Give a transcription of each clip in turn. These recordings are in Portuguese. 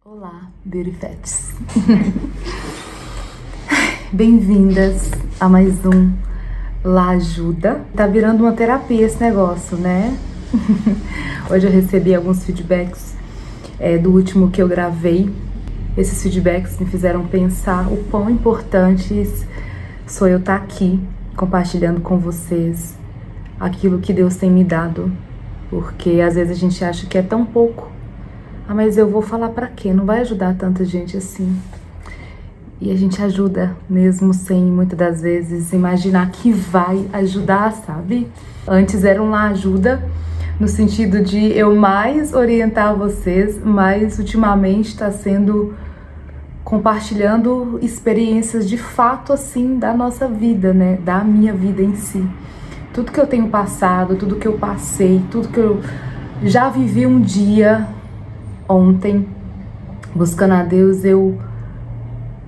Olá, Beauty Fats. Bem-vindas a mais um La Ajuda. Tá virando uma terapia esse negócio, né? Hoje eu recebi alguns feedbacks do último que eu gravei. Esses feedbacks me fizeram pensar o quão importantes sou eu estar aqui compartilhando com vocês aquilo que Deus tem me dado. Porque às vezes a gente acha que é tão pouco. Ah, mas eu vou falar pra quê? Não vai ajudar tanta gente assim. E a gente ajuda mesmo sem, muitas das vezes, imaginar que vai ajudar, sabe? Antes era uma ajuda no sentido de eu mais orientar vocês, mas ultimamente está sendo compartilhando experiências de fato, assim, da nossa vida, né? Da minha vida em si. Tudo que eu tenho passado, tudo que eu passei, tudo que eu já vivi um dia... Ontem, buscando a Deus, eu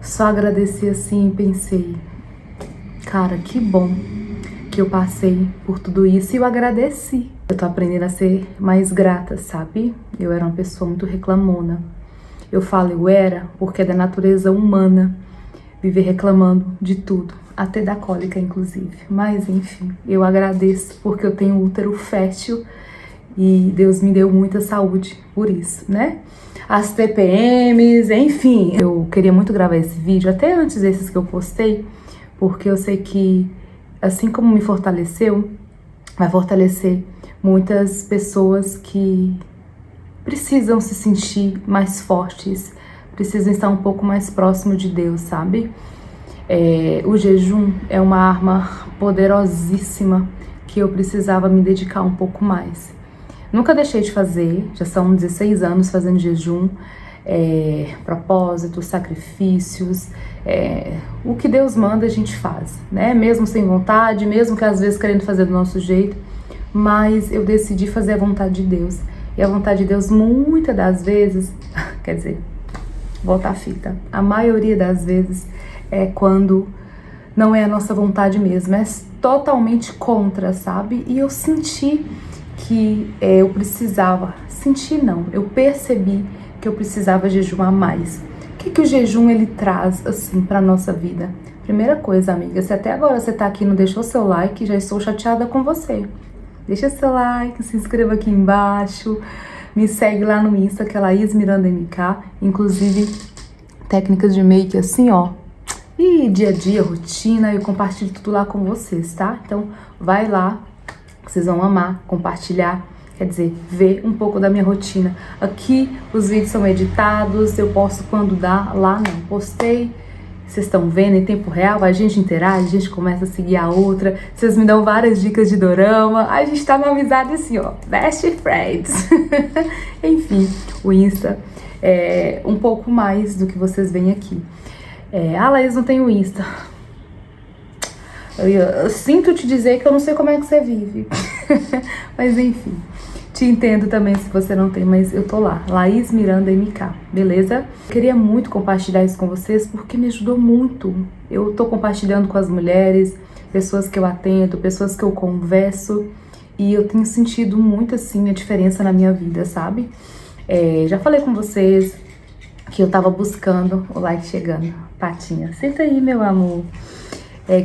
só agradeci assim e pensei, cara, que bom que eu passei por tudo isso e eu agradeci. Eu tô aprendendo a ser mais grata, sabe? Eu era uma pessoa muito reclamona. Eu falo eu era porque é da natureza humana viver reclamando de tudo, até da cólica inclusive. Mas enfim, eu agradeço porque eu tenho útero fértil. E Deus me deu muita saúde por isso, né? As TPMs, enfim. Eu queria muito gravar esse vídeo, até antes desses que eu postei, porque eu sei que, assim como me fortaleceu, vai fortalecer muitas pessoas que precisam se sentir mais fortes, precisam estar um pouco mais próximo de Deus, sabe? O jejum é uma arma poderosíssima que eu precisava me dedicar um pouco mais. Nunca deixei de fazer, já são 16 anos fazendo jejum, propósitos, sacrifícios, o que Deus manda a gente faz, né? Mesmo sem vontade, mesmo que às vezes querendo fazer do nosso jeito, mas eu decidi fazer a vontade de Deus. E a vontade de Deus, muitas das vezes, quer dizer, volta a fita, a maioria das vezes é quando não é a nossa vontade mesmo, é totalmente contra, sabe? E eu senti que eu precisava, eu percebi que eu precisava jejuar mais. O que o jejum ele traz assim para nossa vida? Primeira coisa, amiga, se até agora você tá aqui e não deixou seu like, já estou chateada com você. Deixa seu like, se inscreva aqui embaixo, me segue lá no Insta, que é Laís Miranda MK, inclusive técnicas de make assim, ó. E dia a dia, rotina, eu compartilho tudo lá com vocês, tá? Então vai lá. Vocês vão amar compartilhar, quer dizer, ver um pouco da minha rotina. Aqui os vídeos são editados, eu posto quando dá, lá não. Postei, vocês estão vendo em tempo real, a gente interage, a gente começa a seguir a outra, vocês me dão várias dicas de dorama, a gente tá numa amizade assim, ó, best friends. Enfim, o Insta é um pouco mais do que vocês veem aqui. Laís, não tem o Insta. Eu sinto te dizer que eu não sei como é que você vive. Mas enfim, te entendo também se você não tem, mas eu tô lá, Laís Miranda MK, beleza? Queria muito compartilhar isso com vocês porque me ajudou muito. Eu tô compartilhando com as mulheres, pessoas que eu atendo, pessoas que eu converso, e eu tenho sentido muito assim a diferença na minha vida, sabe? Já falei com vocês que eu tava buscando o like chegando. Patinha, senta aí, meu amor.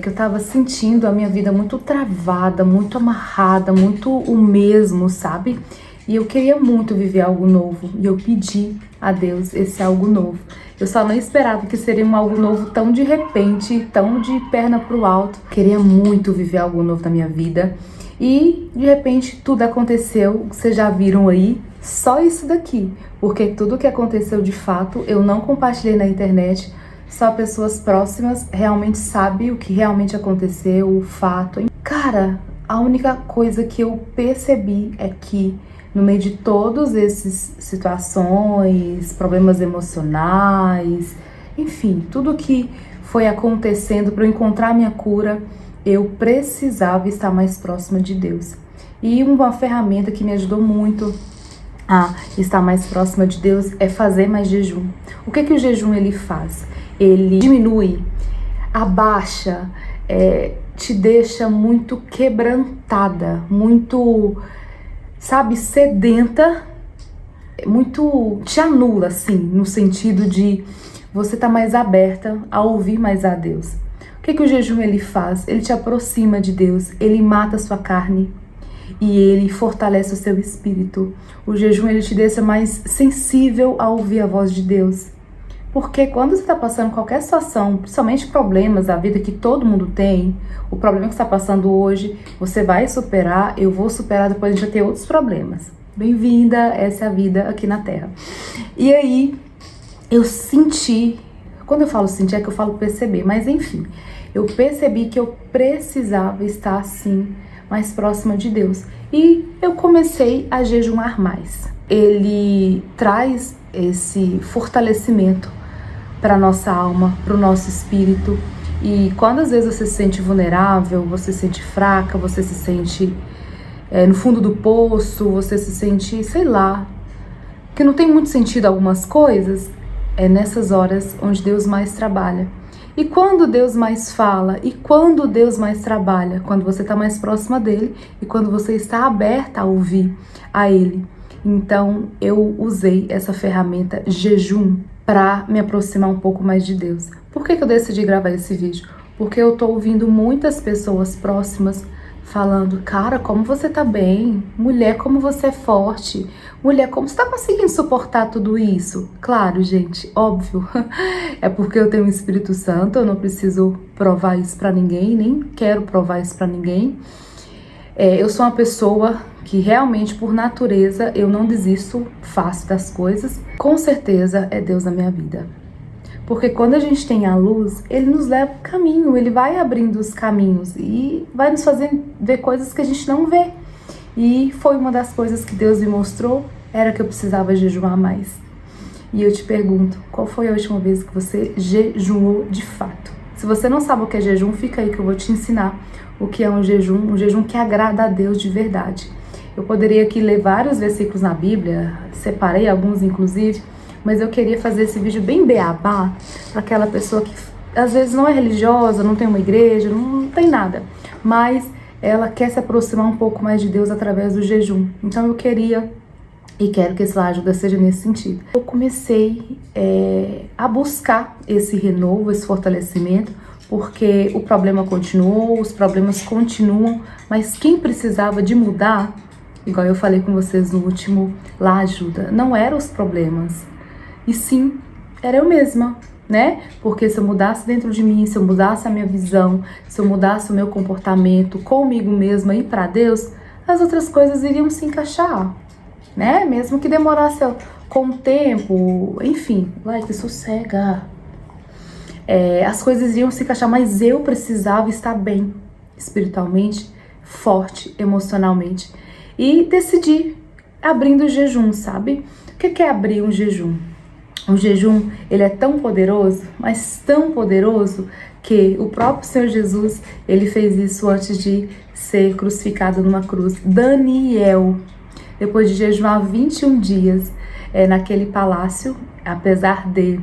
Que eu tava sentindo a minha vida muito travada, muito amarrada, muito o mesmo, sabe? E eu queria muito viver algo novo, e eu pedi a Deus esse algo novo. Eu só não esperava que seria um algo novo tão de repente, tão de perna pro alto. Queria muito viver algo novo na minha vida, e de repente tudo aconteceu, vocês já viram aí, só isso daqui. Porque tudo que aconteceu de fato, eu não compartilhei na internet. Só pessoas próximas realmente sabem o que realmente aconteceu, o fato. Cara, a única coisa que eu percebi é que no meio de todas essas situações, problemas emocionais, enfim, tudo que foi acontecendo para eu encontrar minha cura, eu precisava estar mais próxima de Deus. E uma ferramenta que me ajudou muito a estar mais próxima de Deus é fazer mais jejum. O que o jejum ele faz? Ele diminui, abaixa, te deixa muito quebrantada, muito, sabe, sedenta muito te anula, assim, no sentido de você tá mais aberta a ouvir mais a Deus. O que o jejum ele faz? Ele te aproxima de Deus, ele mata a sua carne e ele fortalece o seu espírito. O jejum ele te deixa mais sensível a ouvir a voz de Deus. Porque quando você está passando qualquer situação, principalmente problemas da vida que todo mundo tem, o problema que você está passando hoje, você vai superar, eu vou superar, depois a gente vai ter outros problemas. Bem-vinda, essa é a vida aqui na Terra. E aí, eu senti, quando eu falo sentir é que eu falo perceber, mas enfim, eu percebi que eu precisava estar assim, mais próxima de Deus. E eu comecei a jejuar mais. Ele traz esse fortalecimento para nossa alma, para o nosso espírito. E quando às vezes você se sente vulnerável, você se sente fraca, você se sente no fundo do poço, você se sente, sei lá, que não tem muito sentido algumas coisas, é nessas horas onde Deus mais trabalha. E quando Deus mais fala, e quando Deus mais trabalha? Quando você está mais próxima dele e quando você está aberta a ouvir a ele. Então eu usei essa ferramenta jejum para me aproximar um pouco mais de Deus. Por que eu decidi gravar esse vídeo? Porque eu tô ouvindo muitas pessoas próximas falando: cara, como você tá bem? Mulher, como você é forte? Mulher, como você tá conseguindo suportar tudo isso? Claro, gente, óbvio. É porque eu tenho o Espírito Santo, eu não preciso provar isso pra ninguém, nem quero provar isso pra ninguém. Eu sou uma pessoa que realmente, por natureza, eu não desisto fácil das coisas. Com certeza é Deus na minha vida. Porque quando a gente tem a luz, ele nos leva o caminho, ele vai abrindo os caminhos e vai nos fazendo ver coisas que a gente não vê. E foi uma das coisas que Deus me mostrou, era que eu precisava jejuar mais. E eu te pergunto, qual foi a última vez que você jejuou de fato? Se você não sabe o que é jejum, fica aí que eu vou te ensinar o que é um jejum que agrada a Deus de verdade. Eu poderia aqui ler vários versículos na Bíblia, separei alguns inclusive, mas eu queria fazer esse vídeo bem beabá para aquela pessoa que às vezes não é religiosa, não tem uma igreja, não tem nada, mas ela quer se aproximar um pouco mais de Deus através do jejum. Então eu queria e quero que essa ajuda seja nesse sentido. Eu comecei a buscar esse renovo, esse fortalecimento, porque o problema continuou, os problemas continuam, mas quem precisava de mudar, igual eu falei com vocês no último La Ajuda, não eram os problemas, e sim, era eu mesma, né? Porque se eu mudasse dentro de mim, se eu mudasse a minha visão, se eu mudasse o meu comportamento comigo mesma e para Deus, as outras coisas iriam se encaixar, né? Mesmo que demorasse com o tempo, enfim, vai que sossega. As coisas iriam se encaixar, mas eu precisava estar bem espiritualmente, forte emocionalmente. E decidi abrindo o jejum, sabe? O que é abrir um jejum? O jejum, ele é tão poderoso, mas tão poderoso, que o próprio Senhor Jesus, ele fez isso antes de ser crucificado numa cruz. Daniel, depois de jejuar 21 dias naquele palácio, apesar de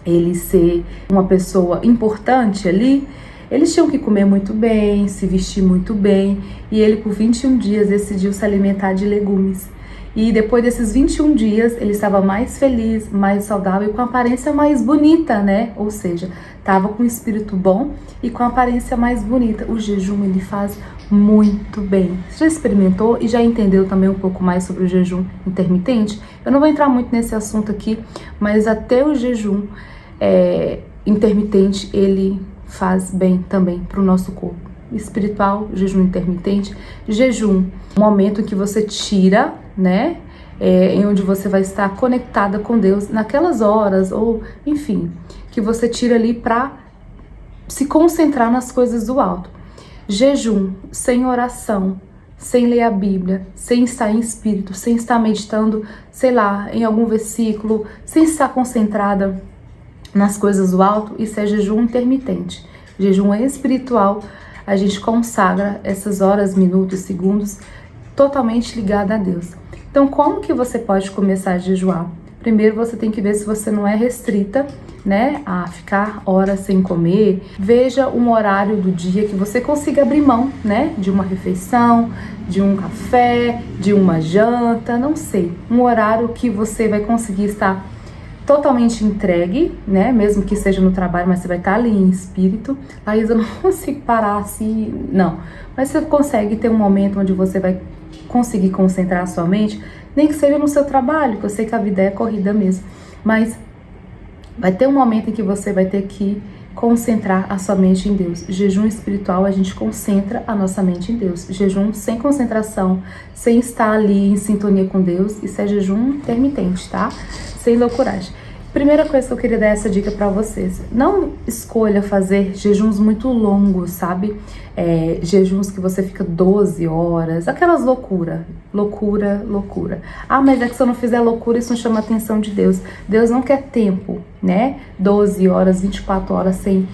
ele ser uma pessoa importante ali, eles tinham que comer muito bem, se vestir muito bem, e ele por 21 dias decidiu se alimentar de legumes. E depois desses 21 dias, ele estava mais feliz, mais saudável e com a aparência mais bonita, né? Ou seja, estava com um espírito bom e com a aparência mais bonita. O jejum, ele faz muito bem. Você já experimentou e já entendeu também um pouco mais sobre o jejum intermitente? Eu não vou entrar muito nesse assunto aqui, mas até o jejum intermitente, ele faz bem também para o nosso corpo. Espiritual, jejum intermitente, jejum, um momento em que você tira, né, em onde você vai estar conectada com Deus naquelas horas, ou enfim, que você tira ali para se concentrar nas coisas do alto. Jejum sem oração, sem ler a Bíblia, sem estar em espírito, sem estar meditando, sei lá, em algum versículo, sem estar concentrada nas coisas do alto, isso é jejum intermitente. Jejum espiritual, a gente consagra essas horas, minutos, segundos totalmente ligada a Deus. Então, como que você pode começar a jejuar? primeiro você tem que ver se você não é restrita, né, a ficar horas sem comer. Veja um horário do dia que você consiga abrir mão, né, de uma refeição, de um café, de uma janta, não sei. Um horário que você vai conseguir estar totalmente entregue, né, mesmo que seja no trabalho, mas você vai estar ali em espírito. Laís, eu não consigo parar assim, não. Mas você consegue ter um momento onde você vai conseguir concentrar a sua mente, nem que seja no seu trabalho, que eu sei que a vida é corrida mesmo, mas vai ter um momento em que você vai ter que concentrar a sua mente em Deus. Jejum espiritual, a gente concentra a nossa mente em Deus. Jejum sem concentração, sem estar ali em sintonia com Deus, isso é jejum intermitente, tá? Sem loucuragem. Primeira coisa que eu queria dar essa dica pra vocês: não escolha fazer jejuns muito longos, sabe? Jejuns que você fica 12 horas, aquelas loucura. Ah, mas é que se eu não fizer loucura, isso não chama a atenção de Deus. Deus não quer tempo, né? 12 horas, 24 horas sem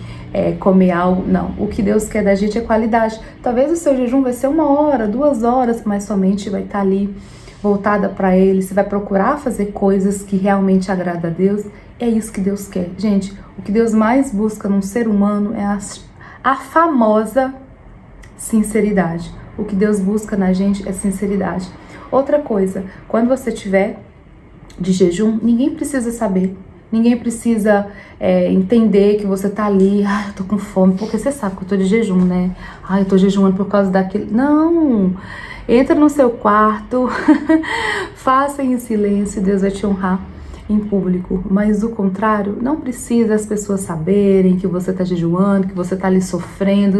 comer algo, não. O que Deus quer da gente é qualidade. Talvez o seu jejum vai ser 1 hora, 2 horas, mas sua mente vai estar ali voltada para Ele. Você vai procurar fazer coisas que realmente agradam a Deus. É isso que Deus quer. Gente, o que Deus mais busca num ser humano é a famosa sinceridade. O que Deus busca na gente é sinceridade. Outra coisa, quando você tiver de jejum, ninguém precisa saber. Ninguém precisa entender que você tá ali, eu tô com fome, porque você sabe que eu tô de jejum, né? Eu tô jejuando por causa daquilo. Não! Entra no seu quarto, faça em silêncio, Deus vai te honrar em público. Mas do contrário, não precisa as pessoas saberem que você está jejuando, que você está ali sofrendo.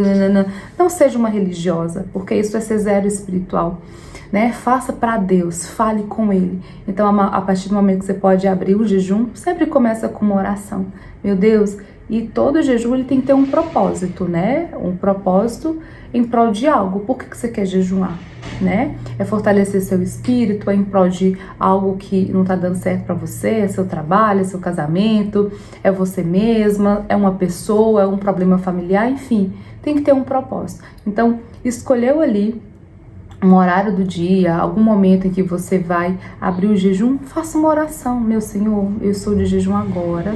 Não seja uma religiosa, porque isso é ser zero espiritual, né? Faça para Deus, fale com Ele. Então, a partir do momento que você pode abrir o jejum, sempre começa com uma oração. Meu Deus, e todo jejum ele tem que ter um propósito, né? Um propósito em prol de algo. Por que você quer jejuar? Né? É fortalecer seu espírito, é em prol de algo que não tá dando certo para você, é seu trabalho, é seu casamento, é você mesma, é uma pessoa, é um problema familiar, enfim, tem que ter um propósito. Então, escolheu ali um horário do dia, algum momento em que você vai abrir o jejum, faça uma oração. Meu Senhor, eu sou de jejum agora,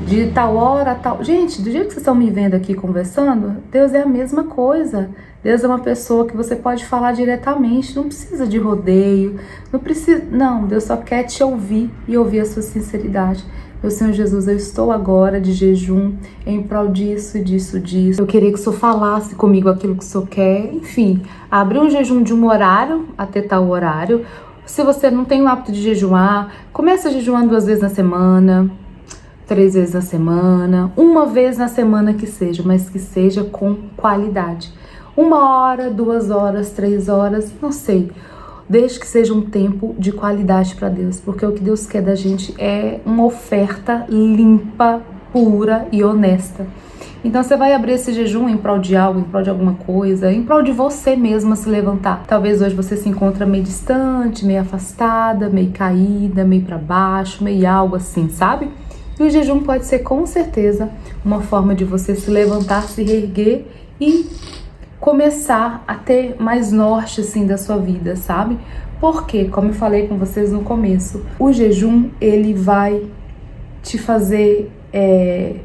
de tal hora, tal... Gente, do jeito que vocês estão me vendo aqui conversando, Deus é a mesma coisa. Deus é uma pessoa que você pode falar diretamente, não precisa de rodeio, não, Deus só quer te ouvir e ouvir a sua sinceridade. Meu Senhor Jesus, eu estou agora de jejum em prol disso, disso, disso. Eu queria que o Senhor falasse comigo aquilo que o Senhor quer. Enfim, abrir um jejum de um horário até tal horário. Se você não tem o hábito de jejuar, começa jejuando 2 vezes na semana, 3 vezes na semana, 1 vez na semana que seja, mas que seja com qualidade. 1 hora, 2 horas, 3 horas, não sei. Desde que seja um tempo de qualidade para Deus, porque o que Deus quer da gente é uma oferta limpa, pura e honesta. Então você vai abrir esse jejum em prol de algo, em prol de alguma coisa, em prol de você mesma se levantar. Talvez hoje você se encontra meio distante, meio afastada, meio caída, meio para baixo, meio algo assim, sabe? E o jejum pode ser com certeza uma forma de você se levantar, se reerguer e começar a ter mais norte assim da sua vida, sabe? Porque, como eu falei com vocês no começo, o jejum ele vai te fazer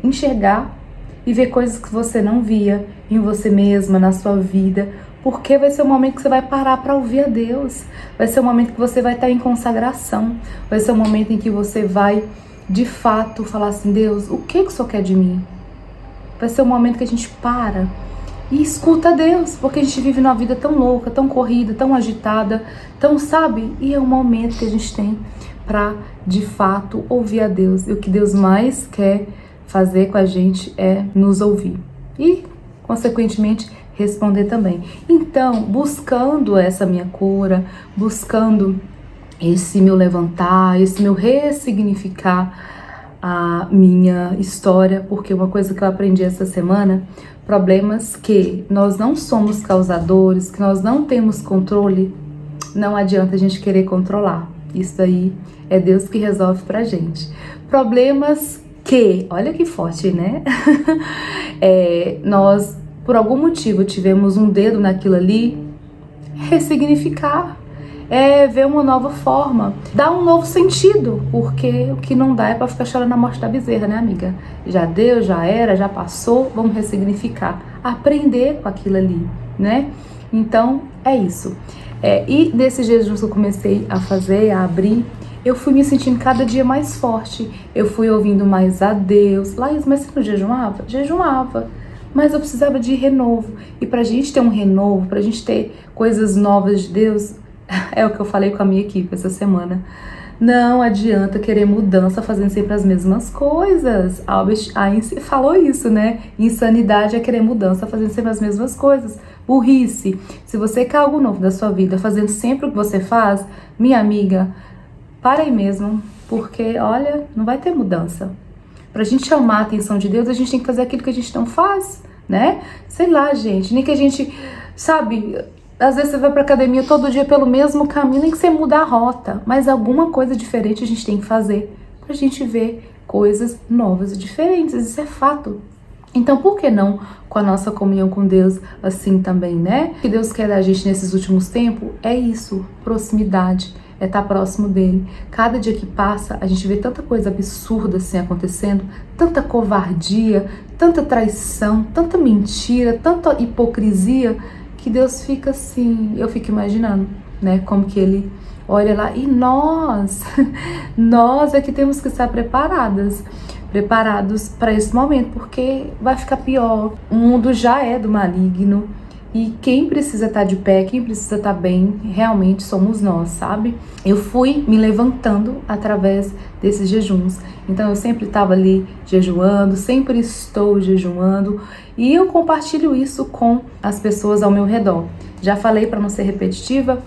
enxergar e ver coisas que você não via em você mesma, na sua vida, porque vai ser um momento que você vai parar para ouvir a Deus, vai ser um momento que você vai estar em consagração, vai ser um momento em que você vai de fato falar assim: Deus, o que o Senhor quer de mim? Vai ser um momento que a gente para e escuta a Deus, porque a gente vive numa vida tão louca, tão corrida, tão agitada, tão, sabe? E é um momento que a gente tem para, de fato, ouvir a Deus. E o que Deus mais quer fazer com a gente é nos ouvir e, consequentemente, responder também. Então, buscando essa minha cura, buscando esse meu levantar, esse meu ressignificar a minha história, porque uma coisa que eu aprendi essa semana: problemas que nós não somos causadores, que nós não temos controle, não adianta a gente querer controlar. Isso aí é Deus que resolve pra gente. Problemas que, olha que forte, né? Nós, por algum motivo, tivemos um dedo naquilo ali, ressignificar. é ver uma nova forma, dar um novo sentido, porque o que não dá é para ficar chorando a morte da bezerra, né, amiga? Já deu, já era, já passou, vamos ressignificar, aprender com aquilo ali, né? Então, é isso. E desses jejuns que eu comecei a fazer, a abrir, eu fui me sentindo cada dia mais forte, eu fui ouvindo mais a Deus. Laís, mas você não jejuava? Jejuava, mas eu precisava de renovo. E pra gente ter um renovo, pra gente ter coisas novas de Deus, é o que eu falei com a minha equipe essa semana. Não adianta querer mudança fazendo sempre as mesmas coisas. Albert Einstein falou isso, né? Insanidade é querer mudança fazendo sempre as mesmas coisas. Burrice. Se você quer algo novo da sua vida fazendo sempre o que você faz, minha amiga, para aí mesmo, porque, olha, não vai ter mudança. Pra gente chamar a atenção de Deus, a gente tem que fazer aquilo que a gente não faz, né? Sei lá, gente, nem que a gente, sabe, às vezes você vai pra academia todo dia pelo mesmo caminho, nem que você muda a rota, mas alguma coisa diferente a gente tem que fazer pra gente ver coisas novas e diferentes, isso é fato. Então, por que não com a nossa comunhão com Deus assim também, né? O que Deus quer da gente nesses últimos tempos é isso, proximidade. É estar próximo dele. Cada dia que passa, a gente vê tanta coisa absurda assim acontecendo, tanta covardia, tanta traição, tanta mentira, tanta hipocrisia, que Deus fica assim, eu fico imaginando, né, como que ele olha lá, e nós é que temos que estar preparados para esse momento, porque vai ficar pior. O mundo já é do maligno. E quem precisa estar de pé, quem precisa estar bem, realmente somos nós, sabe? Eu fui me levantando através desses jejuns. Então eu sempre estava ali jejuando, sempre estou jejuando. E eu compartilho isso com as pessoas ao meu redor. Já falei, para não ser repetitiva,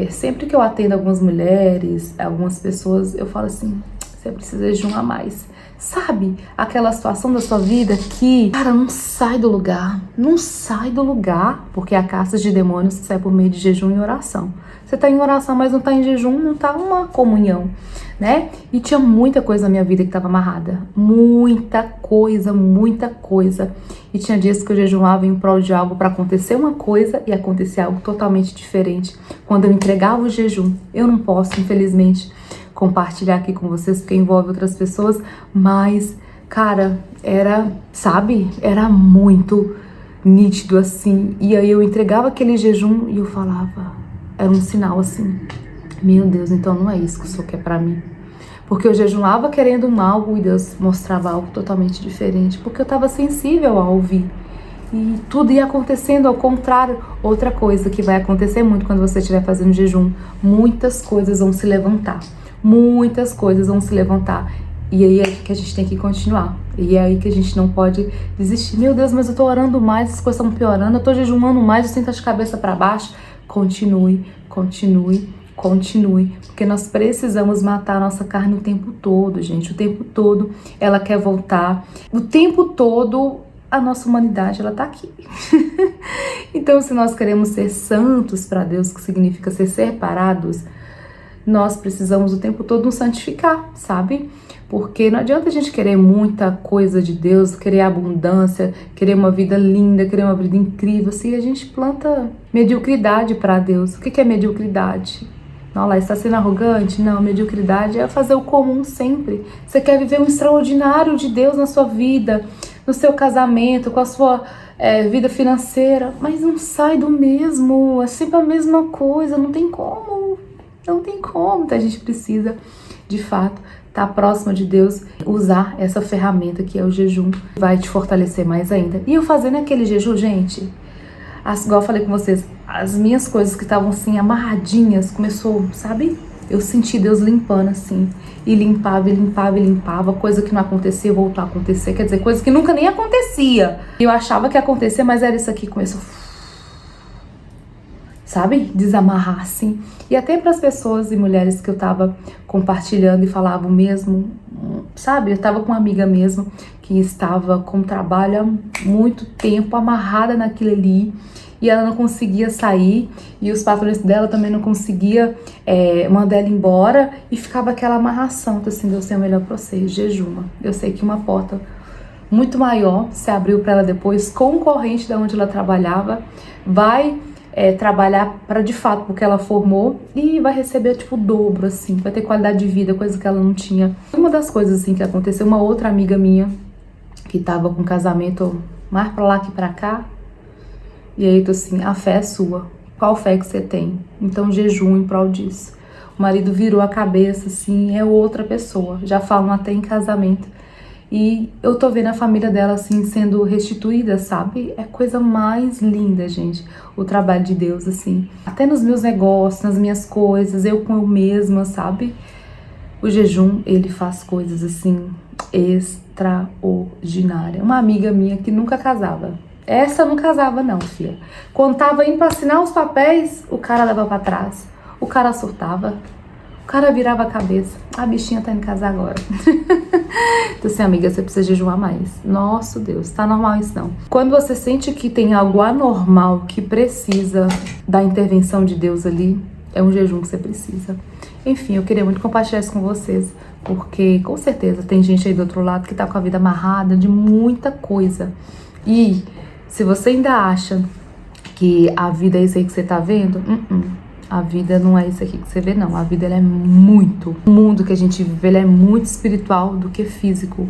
sempre que eu atendo algumas mulheres, algumas pessoas, eu falo assim, você precisa jejuar mais. Sabe, aquela situação da sua vida que, cara, não sai do lugar, porque a caça de demônios sai por meio de jejum e oração. Você tá em oração, mas não tá em jejum, não tá uma comunhão, né? E tinha muita coisa na minha vida que tava amarrada, muita coisa. E tinha dias que eu jejuava em prol de algo para acontecer uma coisa e acontecer algo totalmente diferente. Quando eu entregava o jejum, eu não posso, infelizmente, compartilhar aqui com vocês, porque envolve outras pessoas, mas, cara, era muito nítido, assim, e aí eu entregava aquele jejum e eu falava, era um sinal, assim, meu Deus, então não é isso que o Senhor quer pra mim, porque eu jejuava querendo algo e Deus mostrava algo totalmente diferente, porque eu tava sensível a ouvir, e tudo ia acontecendo ao contrário. Outra coisa que vai acontecer muito quando você estiver fazendo jejum, muitas coisas vão se levantar. E aí é que a gente tem que continuar. E é aí que a gente não pode desistir. Meu Deus, mas eu tô orando mais, as coisas estão piorando, eu tô jejuando mais, eu sinto de cabeça para baixo. Continue. Porque nós precisamos matar a nossa carne o tempo todo, gente. O tempo todo ela quer voltar. O tempo todo a nossa humanidade, ela tá aqui. Então, se nós queremos ser santos para Deus, que significa ser separados, nós precisamos o tempo todo nos santificar, sabe? Porque não adianta a gente querer muita coisa de Deus, querer abundância, querer uma vida linda, querer uma vida incrível, se a gente planta mediocridade para Deus. O que é mediocridade? Não, lá está sendo arrogante? Não, mediocridade é fazer o comum sempre. Você quer viver um extraordinário de Deus na sua vida, no seu casamento, com a sua vida financeira, mas não sai do mesmo, é sempre a mesma coisa, não tem como. Então a gente precisa, de fato, estar próximo de Deus, usar essa ferramenta que é o jejum, vai te fortalecer mais ainda. E eu fazendo aquele jejum, gente, igual eu falei com vocês, as minhas coisas que estavam assim, amarradinhas, começou, sabe? Eu senti Deus limpando assim, e limpava, coisa que não acontecia, voltou a acontecer, quer dizer, coisa que nunca nem acontecia. Eu achava que ia acontecer, mas era isso aqui, começou, sabe? Desamarrar assim. E até para as pessoas e mulheres que eu tava compartilhando e falavam mesmo, sabe? Eu tava com uma amiga mesmo que estava com trabalho há muito tempo, amarrada naquilo ali, e ela não conseguia sair, e os patrões dela também não conseguiam mandar ela embora, e ficava aquela amarração. Então assim, Deus tem o melhor pra você, jejuma. Eu sei que uma porta muito maior se abriu para ela depois, concorrente da onde ela trabalhava, vai trabalhar para de fato porque ela formou e vai receber tipo o dobro, assim, vai ter qualidade de vida, coisa que ela não tinha. Uma das coisas assim que aconteceu, uma outra amiga minha que tava com casamento mais pra lá que pra cá, e aí tô assim, a fé é sua, qual fé que você tem? Então jejum em prol disso. O marido virou a cabeça assim, é outra pessoa, já falam até em casamento. E eu tô vendo a família dela, assim, sendo restituída, sabe? É coisa mais linda, gente, o trabalho de Deus, assim. Até nos meus negócios, nas minhas coisas, eu com eu mesma, sabe? O jejum, ele faz coisas, assim, extraordinárias. Uma amiga minha que nunca casava. Essa não casava, não, filha. Quando tava indo pra assinar os papéis, o cara levava pra trás. O cara surtava. O cara virava a cabeça. A bichinha tá indo casar agora. Então assim, amiga, você precisa jejuar mais. Nossa Deus, tá normal isso não. Quando você sente que tem algo anormal que precisa da intervenção de Deus ali, é um jejum que você precisa. Enfim, eu queria muito compartilhar isso com vocês, porque com certeza tem gente aí do outro lado que tá com a vida amarrada de muita coisa. E se você ainda acha que a vida é isso aí que você tá vendo, a vida não é isso aqui que você vê, não. A vida, ela é muito... O mundo que a gente vive, ele é muito espiritual do que físico.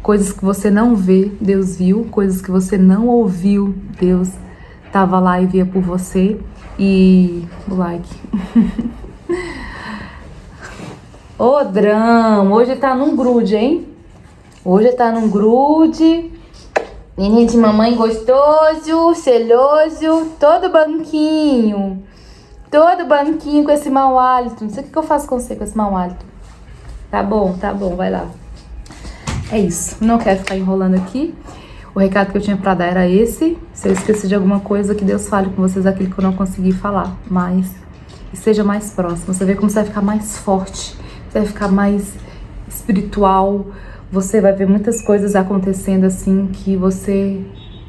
Coisas que você não vê, Deus viu. Coisas que você não ouviu, Deus tava lá e via por você. E... o like. Ô, Drão, hoje tá num grude, hein? Hoje tá num grude. Neném de mamãe gostoso, seloso, todo banquinho. Todo banquinho com esse mau hálito. Não sei o que eu faço com você com esse mau hálito. Tá bom, vai lá. É isso. Não quero ficar enrolando aqui. O recado que eu tinha pra dar era esse. Se eu esqueci de alguma coisa, que Deus fale com vocês aquilo que eu não consegui falar. Mas, e seja mais próximo. Você vê como você vai ficar mais forte. Você vai ficar mais espiritual. Você vai ver muitas coisas acontecendo assim que você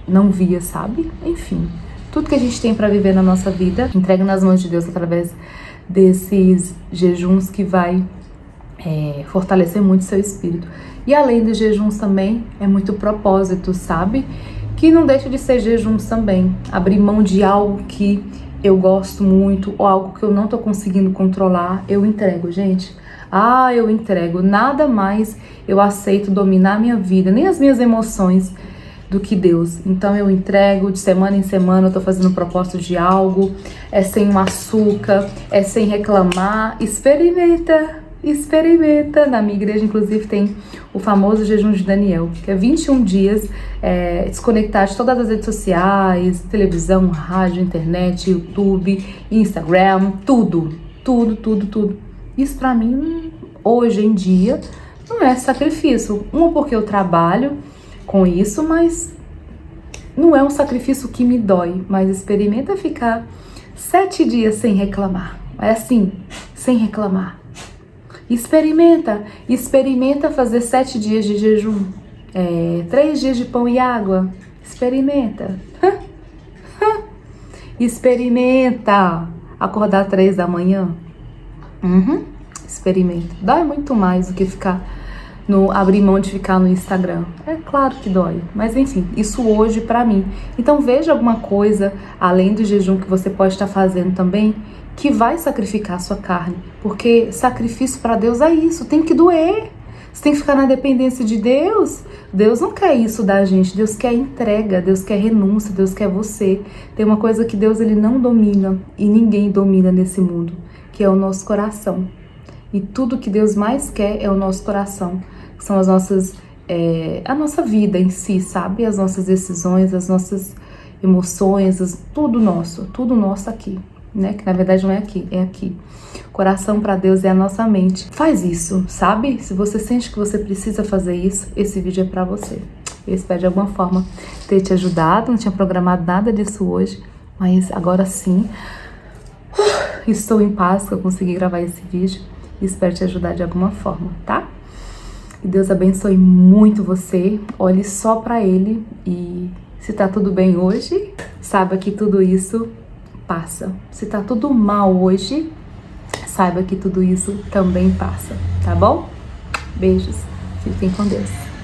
não via, sabe? Enfim. Tudo que a gente tem para viver na nossa vida, entrega nas mãos de Deus através desses jejuns que vai fortalecer muito seu espírito. E além dos jejuns também, é muito propósito, sabe? Que não deixa de ser jejuns também. Abrir mão de algo que eu gosto muito ou algo que eu não tô conseguindo controlar, eu entrego, gente. Eu entrego. Nada mais eu aceito dominar a minha vida, nem as minhas emoções, do que Deus. Então eu entrego de semana em semana, eu tô fazendo propósito de algo, é sem um açúcar, é sem reclamar. Experimenta. Na minha igreja, inclusive, tem o famoso jejum de Daniel, que é 21 dias desconectar de todas as redes sociais, televisão, rádio, internet, YouTube, Instagram, tudo. Isso pra mim, hoje em dia, não é sacrifício. Porque eu trabalho com isso, mas não é um sacrifício que me dói. Mas experimenta ficar 7 dias sem reclamar. É assim, sem reclamar. Experimenta fazer 7 dias de jejum. 3 dias de pão e água. Experimenta. Experimenta acordar 3 da manhã. Experimenta. Dói muito mais do que abrir mão de ficar no Instagram. É claro que dói, mas enfim, isso hoje pra mim. Então veja alguma coisa, além do jejum que você pode estar fazendo também, que vai sacrificar a sua carne. Porque sacrifício pra Deus é isso, tem que doer. Você tem que ficar na dependência de Deus. Deus não quer isso da gente, Deus quer entrega, Deus quer renúncia, Deus quer você. Tem uma coisa que Deus, ele não domina, e ninguém domina nesse mundo, que é o nosso coração. E tudo que Deus mais quer é o nosso coração. São as nossas, a nossa vida em si, sabe? As nossas decisões, as nossas emoções, tudo nosso aqui, né? Que na verdade não é aqui, é aqui. Coração para Deus é a nossa mente. Faz isso, sabe? Se você sente que você precisa fazer isso, esse vídeo é para você. Eu espero de alguma forma ter te ajudado. Não tinha programado nada disso hoje, mas agora sim, estou em paz que eu consegui gravar esse vídeo. Espero te ajudar de alguma forma, tá? Que Deus abençoe muito você. Olhe só pra Ele e se tá tudo bem hoje, saiba que tudo isso passa. Se tá tudo mal hoje, saiba que tudo isso também passa, tá bom? Beijos. Fiquem com Deus.